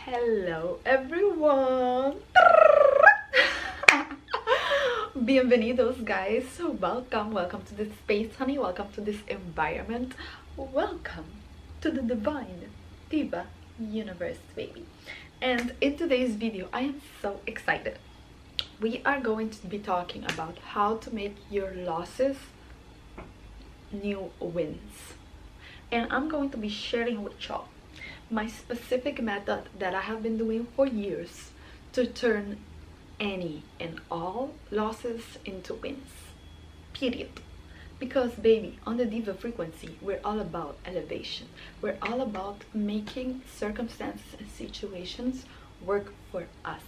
Hello everyone. Bienvenidos guys. So welcome to this space, honey. Welcome to this environment. Welcome to the divine Diva Universe, baby. And in today's video, I am so excited. We are going to be talking about how to make your losses new wins. And I'm going to be sharing with y'all my specific method that I have been doing for years to turn any and all losses into wins. Period. Because baby, on the Diva frequency, we're all about elevation. We're all about making circumstances and situations work for us.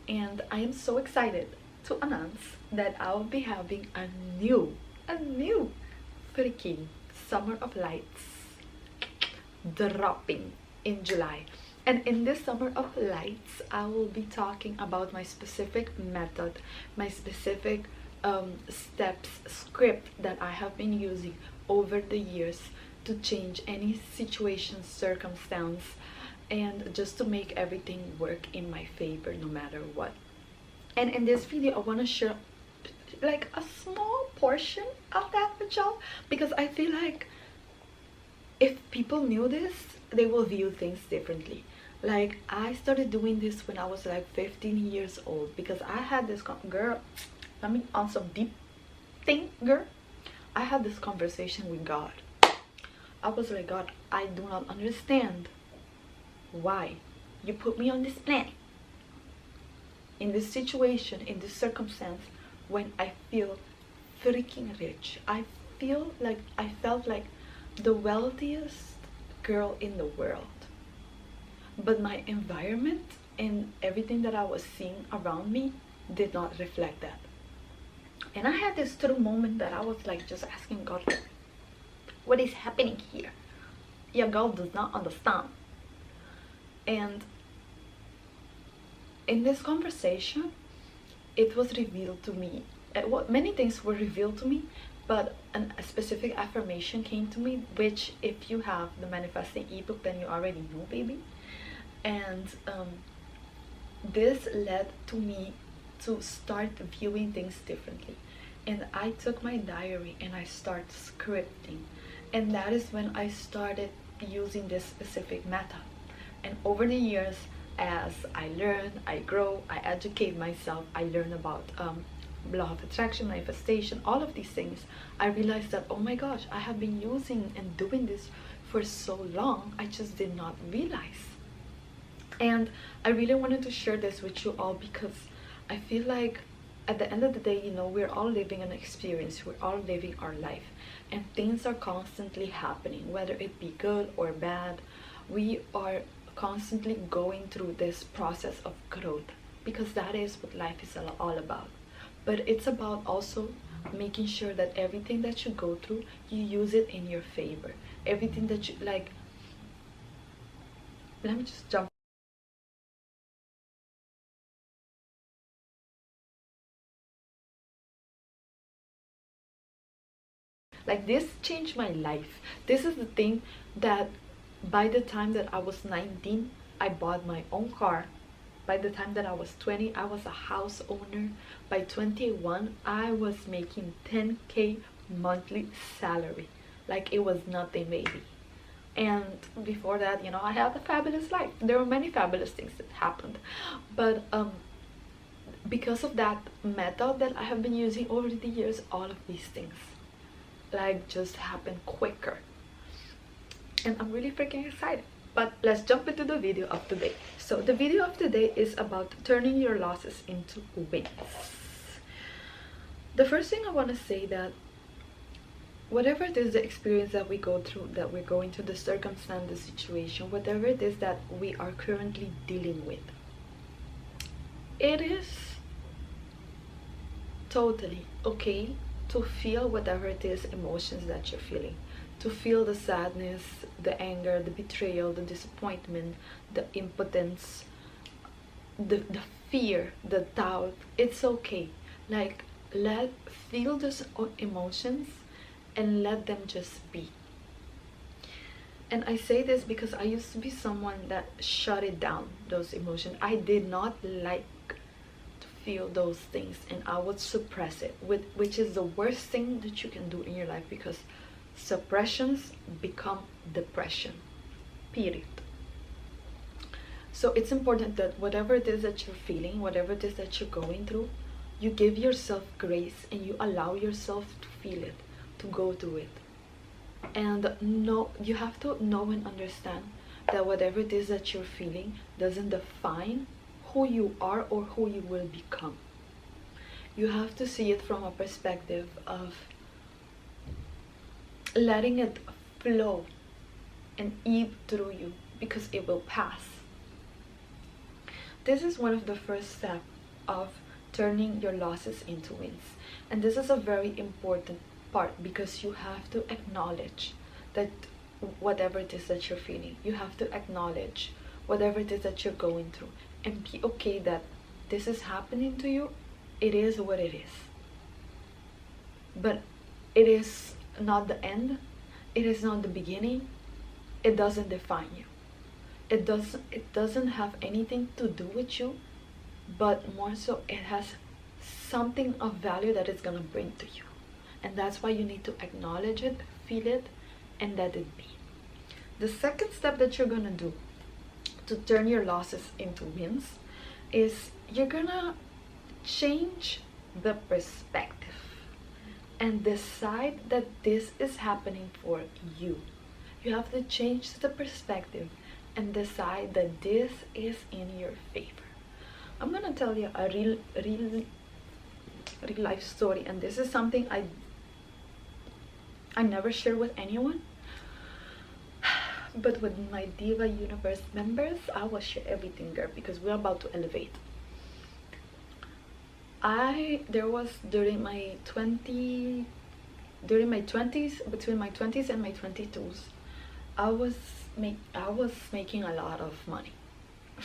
And I am so excited to announce that I'll be having a new freaking Summer of Lights dropping in July. And in this Summer of Lights, I will be talking about my specific method, my specific steps, script that I have been using over the years to change any situation, circumstance, and just to make everything work in my favor no matter what. And in this video, I want to share like a small portion of that with y'all, because I feel like if people knew this, they will view things differently. Like, I started doing this when I was like 15 years old, because I had this girl, let me on some deep thing, girl. I had this conversation with God. I was like, God, I do not understand why you put me on this planet, in this situation, in this circumstance, when I feel freaking rich. I felt like the wealthiest girl in the world, but my environment and everything that I was seeing around me did not reflect that. And I had this true moment that I was like just asking God, what is happening here? Your girl does not understand. And in this conversation, it was revealed to me, many things were revealed to me, but a specific affirmation came to me, which if you have the manifesting ebook, then you already know, baby. And this led to me to start viewing things differently. And I took my diary and I started scripting, and that is when I started using this specific method. And over the years, as I learn, I grow, I educate myself, I learn about law of attraction, manifestation, all of these things, I realized that, oh my gosh, I have been using and doing this for so long, I just did not realize. And I really wanted to share this with you all, because I feel like at the end of the day, you know, we're all living an experience, we're all living our life, and things are constantly happening, whether it be good or bad. We are constantly going through this process of growth, because that is what life is all about. But it's about also making sure that everything that you go through, you use it in your favor. Everything that you like, let me just jump. Like, this changed my life. This is the thing that by the time that I was 19, I bought my own car. By the time that I was 20, I was a house owner. By 21, I was making 10K monthly salary. Like, it was nothing, baby. And before that, you know, I had a fabulous life. There were many fabulous things that happened. But because of that method that I have been using over the years, all of these things like just happen quicker. And I'm really freaking excited. But let's jump into the video of today. So the video of today is about turning your losses into wins. The first thing I want to say, that whatever it is, the experience that we go through, that we're going through, the circumstance, the situation, whatever it is that we are currently dealing with, it is totally okay to feel whatever it is, emotions that you're feeling. To feel the sadness, the anger, the betrayal, the disappointment, the impotence, the fear, the doubt. It's okay. Like, feel those emotions and let them just be. And I say this because I used to be someone that shut it down, those emotions. I did not like to feel those things, and I would suppress it, which is the worst thing that you can do in your life, because suppressions become depression, period. So it's important that whatever it is that you're feeling, whatever it is that you're going through, you give yourself grace and you allow yourself to feel it, to go through it. And no, you have to know and understand that whatever it is that you're feeling doesn't define who you are or who you will become. You have to see it from a perspective of letting it flow and ebb through you, because it will pass. This is one of the first steps of turning your losses into wins. And this is a very important part, because you have to acknowledge that whatever it is that you're feeling, you have to acknowledge whatever it is that you're going through, and be okay that this is happening to you. It is what it is, but it is not the end, it is not the beginning. It doesn't define you. It doesn't have anything to do with you, but more so it has something of value that it's gonna bring to you. And that's why you need to acknowledge it, feel it, and let it be. The second step that you're gonna do to turn your losses into wins is you're gonna change the perspective and decide that this is happening for you. You have to change the perspective and decide that this is in your favor. I'm gonna tell you a real life story, and this is something I never share with anyone, but with my Diva Universe members I will share everything, girl, because we're about to elevate. There was during my 20s, between my 20s and my 22s, I was making a lot of money. I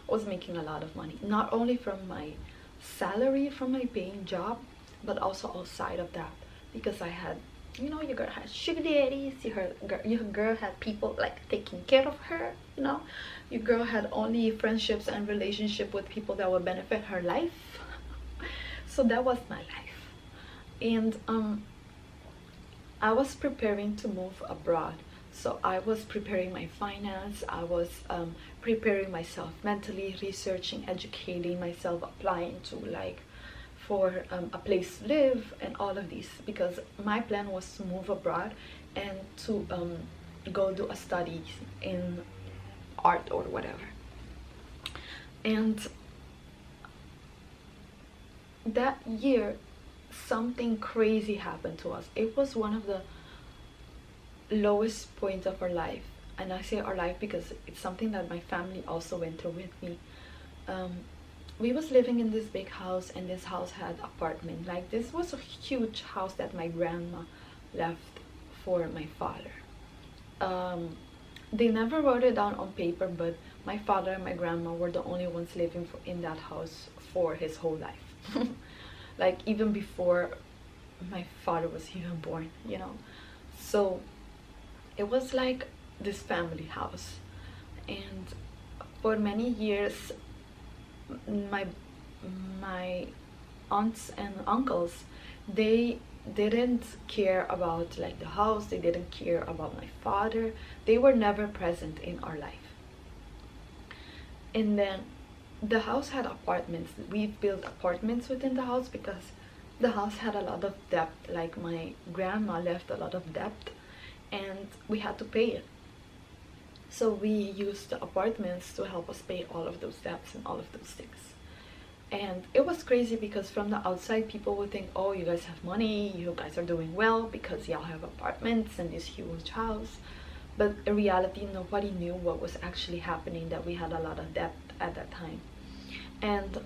was making a lot of money, not only from my salary from my paying job, but also outside of that, because I had, you know, your girl had sugar daddies, your girl had people like taking care of her, you know, your girl had only friendships and relationship with people that would benefit her life. So that was my life. And I was preparing to move abroad, so I was preparing my finance, I was preparing myself mentally, researching, educating myself, applying to like for a place to live and all of these, because my plan was to move abroad and to go do a study in art or whatever. And that year something crazy happened to us. It was one of the lowest points of our life, and I say our life because it's something that my family also went through with me. We was living in this big house, and this house had apartment. Like, this was a huge house that my grandma left for my father. They never wrote it down on paper, but my father and my grandma were the only ones living in that house for his whole life. Like, even before my father was even born, you know. So it was like this family house, and for many years my aunts and uncles, they didn't care about like the house, they didn't care about my father, they were never present in our life. And then the house had apartments. We built apartments within the house because the house had a lot of debt. Like, my grandma left a lot of debt and we had to pay it, so we used the apartments to help us pay all of those debts and all of those things. And it was crazy because from the outside people would think, oh, you guys have money, you guys are doing well because y'all have apartments and this huge house. But in reality, nobody knew what was actually happening, that we had a lot of debt at that time. And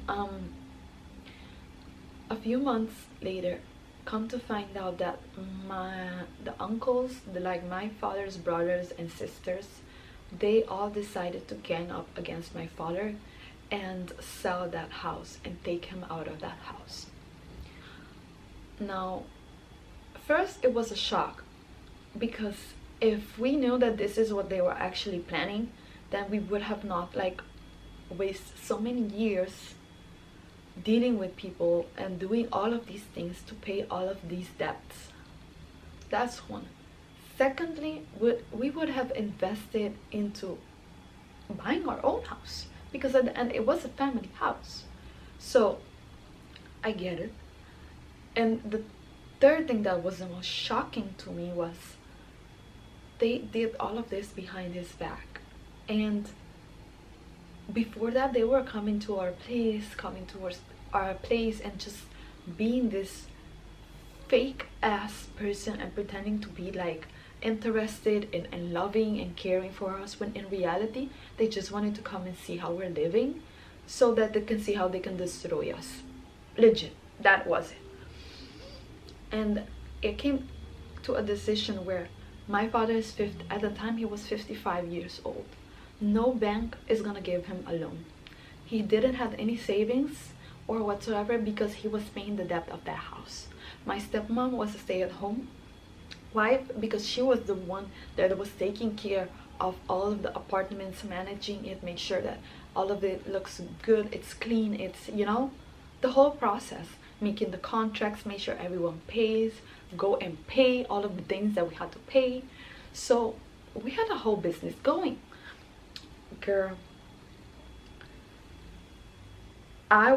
a few months later, come to find out that the uncles, like my father's brothers and sisters, they all decided to gang up against my father and sell that house and take him out of that house. Now, first it was a shock because if we knew that this is what they were actually planning, then we would have not like waste so many years dealing with people and doing all of these things to pay all of these debts. That's one. Secondly, we would have invested into buying our own house, because at the end it was a family house. So I get it. And the third thing that was the most shocking to me was they did all of this behind his back. And before that, they were coming towards our place and just being this fake ass person and pretending to be like interested in loving and caring for us, when in reality they just wanted to come and see how we're living so that they can see how they can destroy us. Legit, that was it. And it came to a decision where my father is at the time he was 55 years old. No bank is gonna give him a loan. He didn't have any savings or whatsoever because he was paying the debt of that house. My stepmom was a stay-at-home wife because she was the one that was taking care of all of the apartments, managing it, make sure that all of it looks good, it's clean, it's, you know, the whole process, making the contracts, make sure everyone pays, go and pay all of the things that we had to pay. So we had a whole business going. Girl, I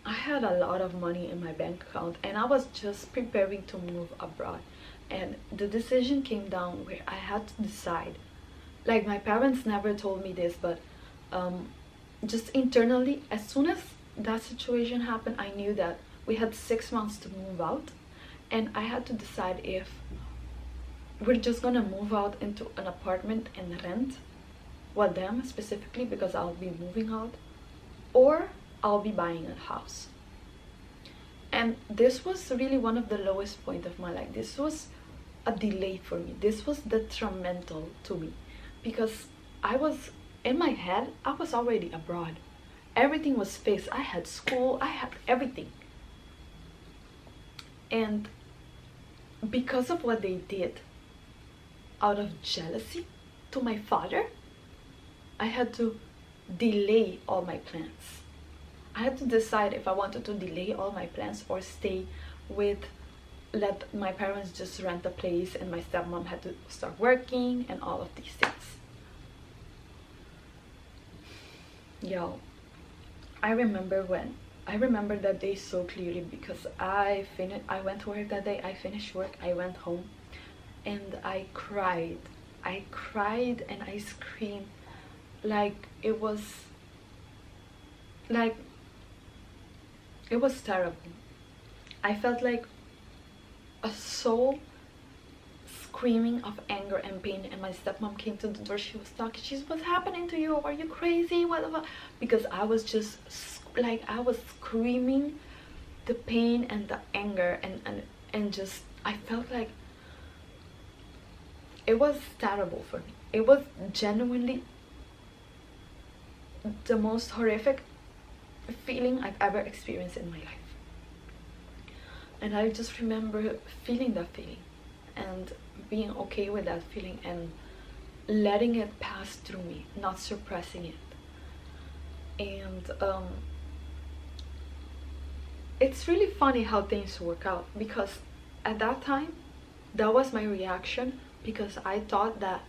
had a lot of money in my bank account, and I was just preparing to move abroad. And the decision came down where I had to decide. Like, my parents never told me this, but just internally, as soon as that situation happened, I knew that we had 6 months to move out, and I had to decide if we're just gonna move out into an apartment and rent, well, them specifically, because I'll be moving out, or I'll be buying a house. And this was really one of the lowest point of my life. This was a delay for me. This was detrimental to me, because I was, in my head, I was already abroad. Everything was fixed. I had school, I had everything. And because of what they did, out of jealousy to my father, I had to delay all my plans. I had to decide if I wanted to delay all my plans or stay with, let my parents just rent a place and my stepmom had to start working and all of these things. Yo, I remember that day so clearly, because I went to work that day, I finished work, I went home, and I cried and I screamed like it was terrible. I felt like a soul screaming of anger and pain, and my stepmom came to the door. She was talking, she's, what's happening to you? Are you crazy? Whatever. Because I was just like, I was screaming the pain and the anger, and just, I felt like it was terrible for me. It was genuinely the most horrific feeling I've ever experienced in my life. And I just remember feeling that feeling and being okay with that feeling and letting it pass through me, not suppressing it. And it's really funny how things work out, because at that time that was my reaction, because I thought that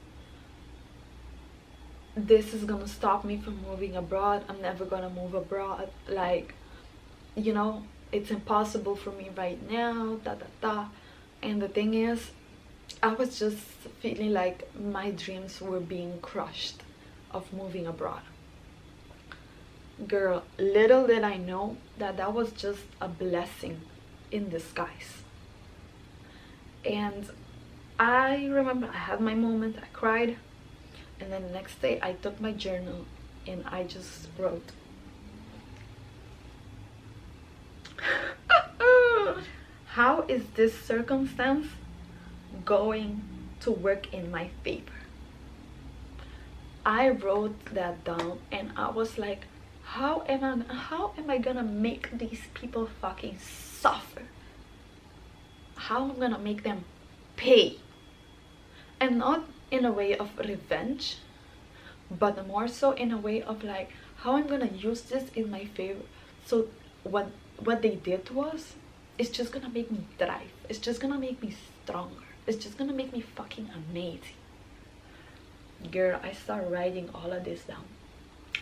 this is gonna stop me from moving abroad. I'm never gonna move abroad, like, you know, it's impossible for me right now, and the thing is, I was just feeling like my dreams were being crushed of moving abroad. Girl, little did I know that that was just a blessing in disguise. And I remember I had my moment, I cried, and then the next day I took my journal and I just wrote, how is this circumstance going to work in my favor? I wrote that down and I was like, how am I gonna make these people fucking suffer? How am I gonna make them pay and not in a way of revenge, but more so in a way of like how I'm gonna use this in my favor. So what they did to us is just gonna make me thrive. It's just gonna make me stronger. It's just gonna make me fucking amazing. Girl, I start writing all of this down.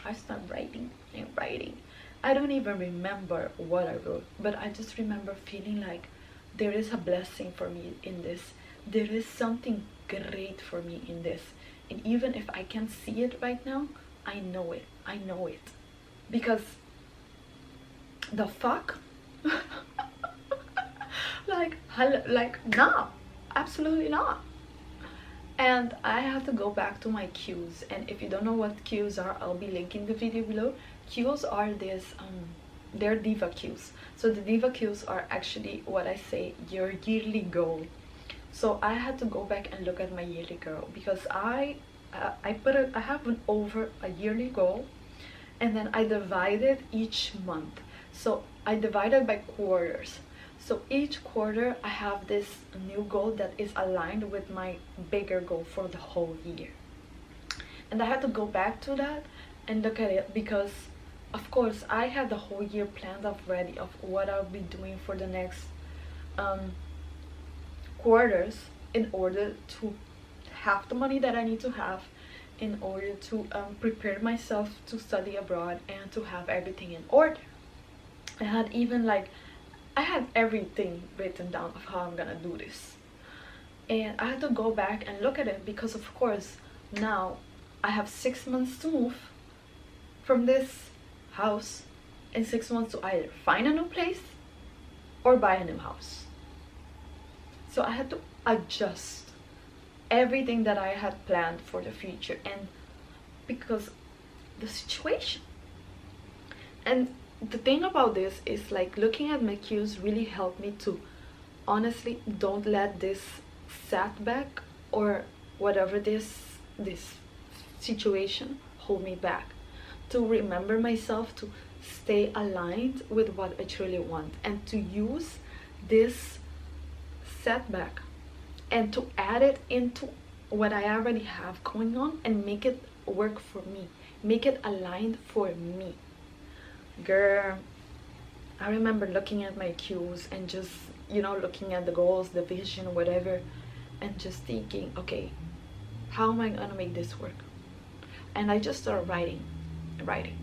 I start writing and writing. I don't even remember what I wrote, but I just remember feeling like there is a blessing for me in this. There is something great for me in this. And even if I can't see it right now, I know it. I know it. Because the fuck? like no, absolutely not. And I have to go back to my cues, and if you don't know what cues are, I'll be linking the video below. Cues are this they're diva cues. So the diva cues are actually what I say your yearly goal. So I had to go back and look at my yearly goal, because I have over a yearly goal, and then I divided each month. So I divided by quarters. So each quarter I have this new goal that is aligned with my bigger goal for the whole year. And I had to go back to that and look at it, because of course I had the whole year planned out already of what I'll be doing for the next quarters, in order to have the money that I need to have, in order to prepare myself to study abroad and to have everything in order. I had everything written down of how I'm gonna do this, and I had to go back and look at it, because of course now I have 6 months to move from this house, and 6 months to either find a new place or buy a new house. So I had to adjust everything that I had planned for the future, and because the situation. And the thing about this is, like, looking at my cues really helped me to honestly don't let this setback or whatever this situation hold me back, to remember myself, to stay aligned with what I truly want, and to use this setback and to add it into what I already have going on and make it work for me, make it aligned for me. Girl, I remember looking at my cues and just, looking at the goals, the vision, whatever, and just thinking, okay, how am I gonna make this work? And I just started writing.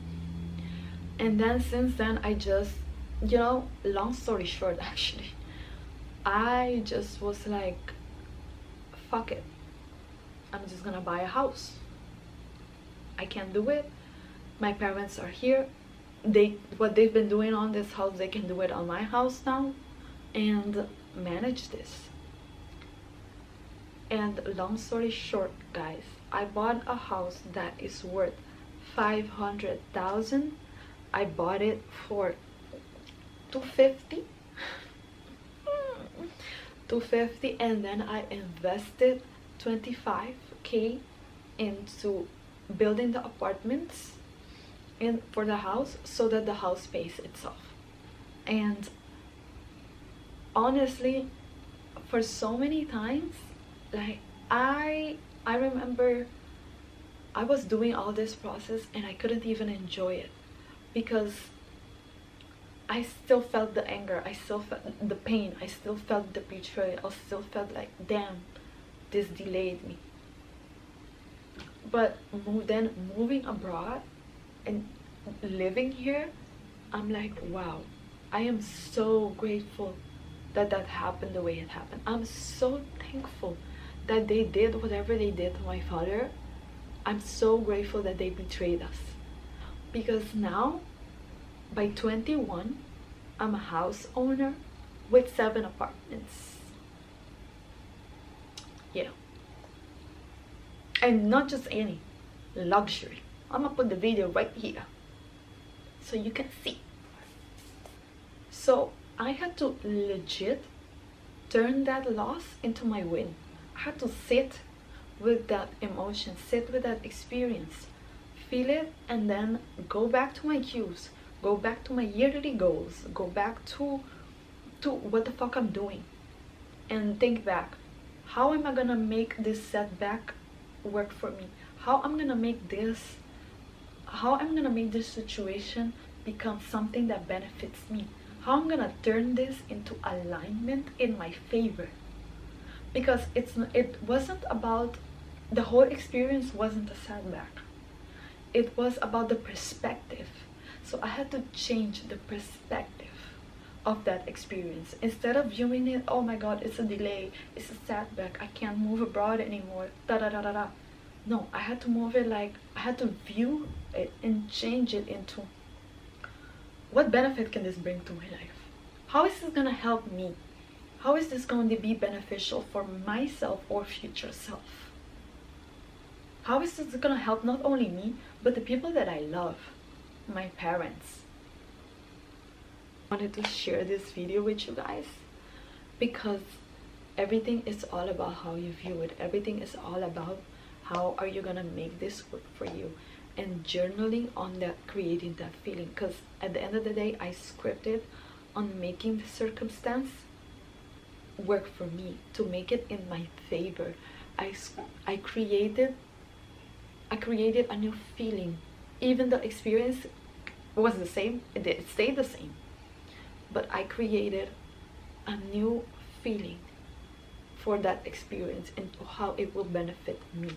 And then since then, I just, long story short, actually, I just was like, fuck it, I'm just gonna buy a house. I can do it. My parents are here. What they've been doing on this house, they can do it on my house now, and manage this. And long story short, guys, I bought a house that is worth 500,000. I bought it for 250, 250, and then I invested 25k into building the apartments in for the house, so that the house pays itself. And honestly, for so many times, like, I remember I was doing all this process and I couldn't even enjoy it, because I still felt the anger, I still felt the pain, I still felt the betrayal, I still felt like, damn, this delayed me. But then moving abroad and living here, I'm like, wow, I am so grateful that happened the way it happened. I'm so thankful that they did whatever they did to my father. I'm so grateful that they betrayed us, because now by 21 I'm a house owner with 7 apartments. Yeah, and not just any luxury. I'm gonna put the video right here so you can see. So I had to legit turn that loss into my win. I had to sit with that emotion, sit with that experience, feel it, and then go back to my cues, go back to my yearly goals, go back to what the fuck I'm doing, and think back, how am I gonna make this setback work for me? How I'm gonna make this situation become something that benefits me? How I'm gonna turn this into alignment in my favor? Because it wasn't about, the whole experience wasn't a setback. It was about the perspective. So I had to change the perspective of that experience. Instead of viewing it, oh my god, it's a delay, it's a setback, I can't move abroad anymore, da da da da da. No, I had to move it like, I had to view it and change it into, what benefit can this bring to my life? How is this gonna help me? How is this going to be beneficial for myself or future self? How is this gonna help not only me, but the people that I love, my parents? I wanted to share this video with you guys because everything is all about how you view it. Everything is all about how are you gonna make this work for you, and journaling on that, creating that feeling. Because at the end of the day, I scripted on making the circumstance work for me, to make it in my favor. I created a new feeling. Even the experience was the same, it stayed the same, but I created a new feeling for that experience and how it will benefit me.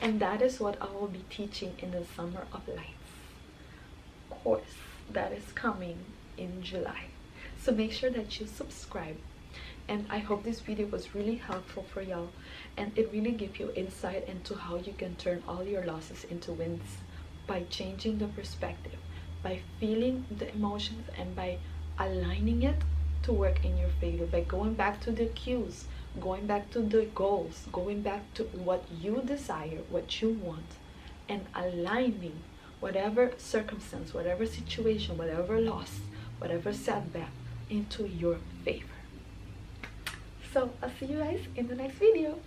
And that is what I will be teaching in the Summer of Lights course that is coming in July. So make sure that you subscribe. And I hope this video was really helpful for y'all, and it really gives you insight into how you can turn all your losses into wins by changing the perspective, by feeling the emotions, and by aligning it to work in your favor, by going back to the cues, going back to the goals, going back to what you desire, what you want, and aligning whatever circumstance, whatever situation, whatever loss, whatever setback into your favor. So I'll see you guys in the next video.